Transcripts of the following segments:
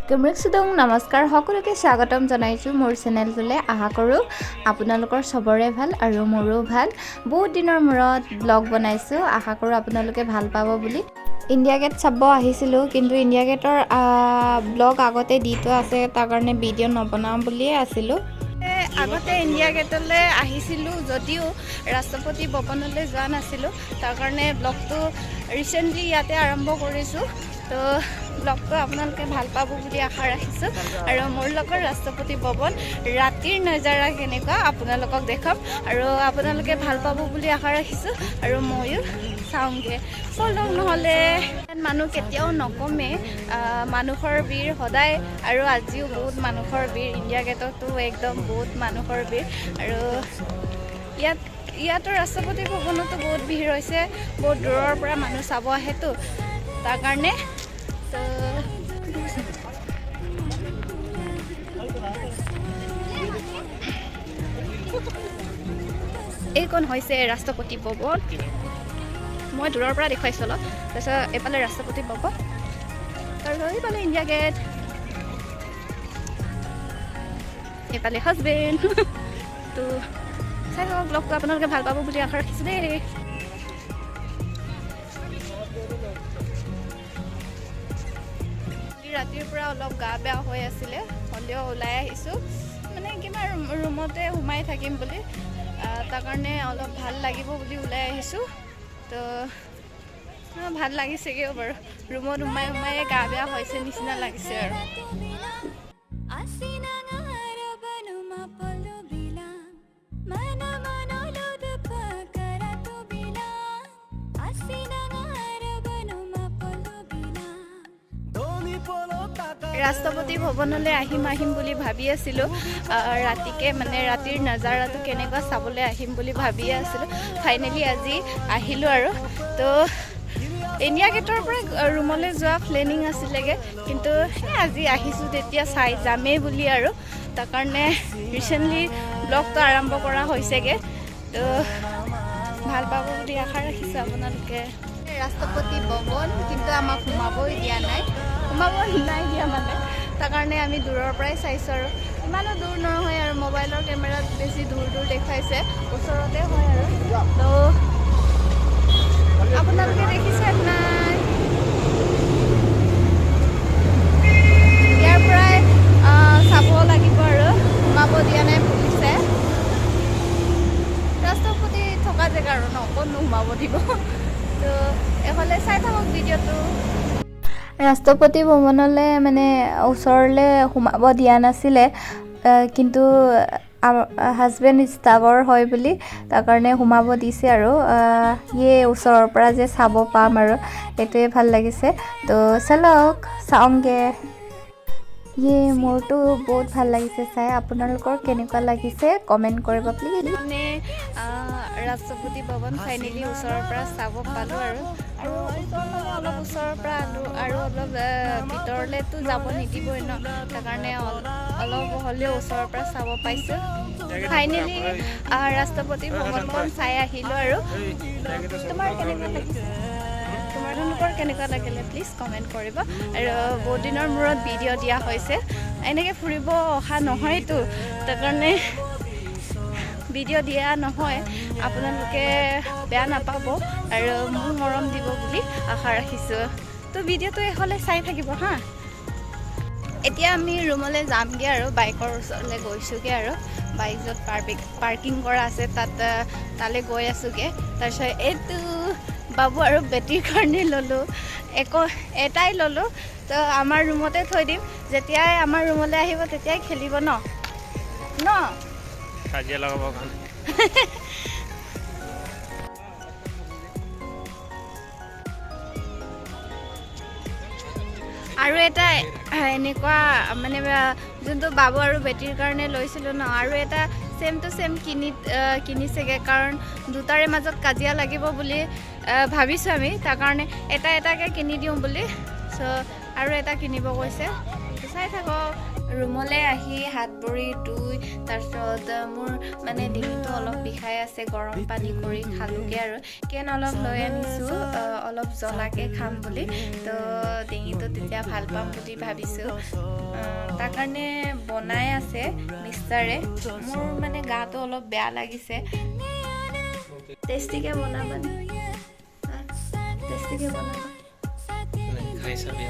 কুমৃকসুদং নমস্কাৰ সকলোকে স্বাগতম জনাইছোঁ মোৰ চেনেলটোলৈ আশা কৰোঁ আপোনালোকৰ সবৰে ভাল আৰু মোৰো ভাল বহুত দিনৰ মূৰত ব্লগ বনাইছোঁ আশা কৰোঁ আপোনালোকে ভাল পাব বুলি ইণ্ডিয়া গেট চাব আহিছিলোঁ কিন্তু ইণ্ডিয়া গেটৰ ব্লগ আগতে দি থোৱা আছে তাৰ কাৰণে ভিডিঅ' নবনাওঁ বুলিয়ে আছিলোঁ আগতে ইণ্ডিয়া গেটলৈ আহিছিলোঁ যদিও ৰাষ্ট্ৰপতি ভৱনলৈ যোৱা নাছিলোঁ তাৰ কাৰণে ব্লগটো ৰিচেণ্টলি ইয়াতে আৰম্ভ কৰিছোঁ তো ব্লগটো আপোনালোকে ভাল পাব বুলি আশা ৰাখিছোঁ আৰু মোৰ লগত ৰাষ্ট্ৰপতি ভৱন ৰাতিৰ নজাৰা কেনেকুৱা আপোনালোকক দেখাম আৰু আপোনালোকে ভাল পাব বুলি আশা ৰাখিছোঁ আৰু ময়ো চাওঁগৈ চলক নহ'লে মানুহ কেতিয়াও নকমে মানুহৰ ভিৰ সদায় আৰু আজিও বহুত মানুহৰ ভিৰ ইণ্ডিয়া গেটতো একদম বহুত মানুহৰ ভিৰ আৰু ইয়াতো ৰাষ্ট্ৰপতি ভৱনতো বহুত ভিৰ হৈছে বহুত দূৰৰ পৰা মানুহ চাব আহেতো তাৰ কাৰণে তো এইখন হৈছে ৰাষ্ট্ৰপতি ভৱন মই দূৰৰ পৰা দেখুৱাইছোঁ অলপ তাৰপিছত এইফালে ৰাষ্ট্ৰপতি ভৱন তাৰপিছত এইফালে ইণ্ডিয়া গেট এইফালে হাজবেণ্ড তো চাই থাকক ব্লগটো আপোনালোকে ভাল পাব বুলি আশা ৰাখিছোঁ দেই ৰাতিৰ পৰা অলপ গা বেয়া হৈ আছিলে হ'লেও ওলাই আহিছোঁ মানে কিমান ৰুমতে সোমাই থাকিম বুলি তাৰ কাৰণে অলপ ভাল লাগিব বুলি ওলাই আহিছোঁ তো ভাল লাগিছেগৈও বাৰু ৰুমত সোমাই সোমাই গা বেয়া হৈছে নিচিনা লাগিছে আৰু ৰাষ্ট্ৰপতি ভৱনলৈ আহিম বুলি ভাবি আছিলোঁ ৰাতিকে মানে ৰাতিৰ নজাৰাটো কেনেকুৱা চাবলৈ আহিম বুলি ভাবিয়ে আছিলোঁ ফাইনেলি আজি আহিলোঁ আৰু তো ইণ্ডিয়া গেটৰ পৰা ৰুমলৈ যোৱা প্লেনিং আছিলেগৈ কিন্তু আজি আহিছোঁ তেতিয়া চাই যামেই বুলি আৰু তাৰ কাৰণে ৰিচেণ্টলি ব্লগটো আৰম্ভ কৰা হৈছেগৈ তো ভাল পাব বুলি আশা ৰাখিছোঁ আপোনালোকে ৰাষ্ট্ৰপতি ভৱন কিন্তু আমাক সোমাবই দিয়া নাই দিয়া মানে তাৰ কাৰণে আমি দূৰৰ পৰাই চাইছোঁ আৰু ইমানো দূৰ নহয় আৰু মোবাইলৰ কেমেৰাত বেছি দূৰ দেখুৱাইছে ওচৰতে হয় আৰু তো আপোনালোকে দেখিছে নাই ইয়াৰ পৰাই চাব লাগিব আৰু সোমাব দিয়া নাই পুলিচে ৰাষ্ট্ৰপতি থকা জেগা আৰু ন অকণো সোমাব দিব তো এইফালে চাই থাকক ভিডিঅ'টো ৰাষ্ট্ৰপতি ভৱনলৈ মানে ওচৰলৈ সোমাব দিয়া নাছিলে কিন্তু হাজবেণ্ড ষ্টাফৰ হয় বুলি তাৰ কাৰণে সোমাব দিছে আৰু ইয়ে ওচৰৰ পৰা যে চাব পাম আৰু সেইটোৱে ভাল লাগিছে তো চলক চাওঁগৈ ইয়ে মোৰতো বহুত ভাল লাগিছে চাই আপোনালোকৰ কেনেকুৱা লাগিছে কমেণ্ট কৰিব প্লিজ মানে ৰাষ্ট্ৰপতি ভৱন ফাইনেলি ওচৰৰ পৰা চাব পালোঁ আৰু অলপ ওচৰৰ পৰা আৰু অলপ ভিতৰলৈতো যাব নিদিবই ন তাৰ কাৰণে অলপ হ'লেও ওচৰৰ পৰা চাব পাইছোঁ ফাইনেলি ৰাষ্ট্ৰপতি ভৱনখন চাই আহিলোঁ আৰু তোমালোকৰ কেনেকুৱা লাগিলে প্লিজ কমেণ্ট কৰিব আৰু বহুত দিনৰ মূৰত ভিডিঅ' দিয়া হৈছে এনেকৈ ফুৰিব অহা নহয়তো তাৰ কাৰণে ভিডিঅ' দিয়া নহয় আপোনালোকে বেয়া নাপাব আৰু মোৰ মৰম দিব বুলি আশা ৰাখিছোঁ তো ভিডিঅ'টো এইফালে চাই থাকিব হা এতিয়া আমি ৰুমলৈ যামগৈ আৰু বাইকৰ ওচৰলৈ গৈছোঁগৈ আৰু বাইক য'ত পাৰ্কিং কৰা আছে তালৈ গৈ আছোঁগৈ তাৰপিছত এইটো বাবু আৰু বেটীৰ কাৰণে ল'লোঁ এটাই ল'লোঁ তো আমাৰ ৰুমতে থৈ দিম যেতিয়াই আমাৰ ৰুমলৈ আহিব তেতিয়াই খেলিব ন কাজিয়া লগাব কাৰণে আৰু এটা এনেকুৱা মানে যোনটো বাবু আৰু বেটীৰ কাৰণে লৈছিলোঁ ন আৰু এটা ছেম টু ছেম কিনিছেগৈ কাৰণ দুটাৰে মাজত কাজিয়া লাগিব বুলি ভাবিছোঁ আমি তাৰ কাৰণে এটাকৈ কিনি দিওঁ বুলি চ' আৰু এটা কিনিব কৈছে চাই থাকক ৰুমলৈ আহি হাত ভৰি ধুই তাৰপিছত মোৰ মানে ডিঙিটো অলপ বিষাই আছে গৰম পানী কৰি খালোগে আৰু কেন অলপ লৈ আনিছোঁ অলপ জ্বলাকে খাম বুলি তো ডিঙিটো তেতিয়া ভাল পাম বুলি ভাবিছোঁ তাৰ কাৰণে বনাই আছে মিষ্টাৰে মোৰ মানে গাটো অলপ বেয়া লাগিছে টেষ্টিকে বনাবা টেষ্টিকে বনাবা খাই চাবি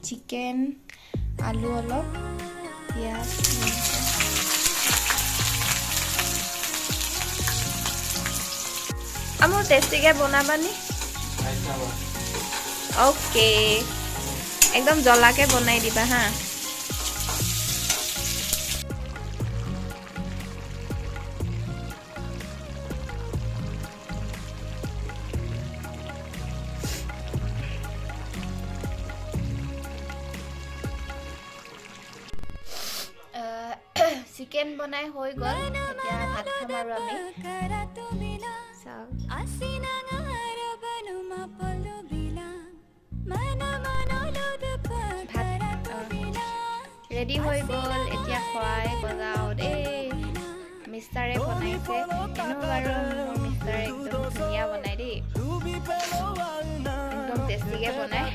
চিকেন আলু অলপ পিঁয়াজ মোৰ টেষ্টিকে বনাবানি অ'কে একদম জ্বলাকে বনাই দিবা হা চিকেন বনাই হৈ গ'ল এতিয়া ভাত খাম আৰু আমি ৰেডি হৈ গ'ল এতিয়া খুৱাই বজাওঁ দেই মিষ্টাৰে বনাইছে এনেও বাৰু মোৰ মিষ্টাৰে একদম ধুনীয়া বনাই দেই একদম টেষ্টিকে বনাই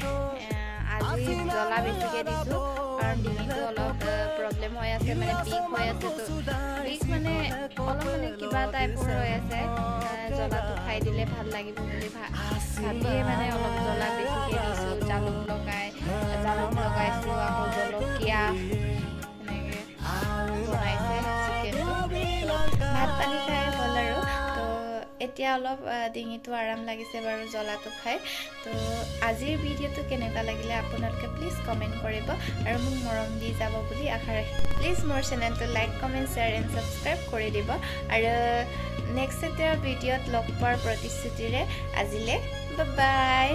আজি জ্বলা বেছিকৈ দিছোঁ কাৰণ ডিঙিটো অলপ প্ৰব্লেম হৈ আছে মানে বিষ হৈ আছে তো বিষ মানে অলপ মানে কিবা টাইপৰ হৈ আছে জ্বলাটো খাই দিলে ভাল লাগিব বুলি ভাবিয়ে মানে অলপ জ্বলা বেছিকৈ দিছোঁ জালুক লগাইছোঁ আকৌ জলকীয়া এনেকৈ বনাইছে চিকেনটো ভাত পানী খাই হ'ল আৰু তো এতিয়া অলপ ডিঙিটো আৰাম লাগিছে বাৰু জ্বলাটো খাই তো আজিৰ ভিডিঅ'টো কেনেকুৱা লাগিলে আপোনালোকে প্লিজ কমেণ্ট কৰিব আৰু মোক মৰম দি যাব বুলি আশা ৰাখি প্লিজ মোৰ চেনেলটো like comment share and subscribe কৰি দিব আৰু নেক্সট এটা ভিডিঅ'ত লগ পোৱাৰ প্ৰতিশ্ৰুতিৰে আজিলৈ বাই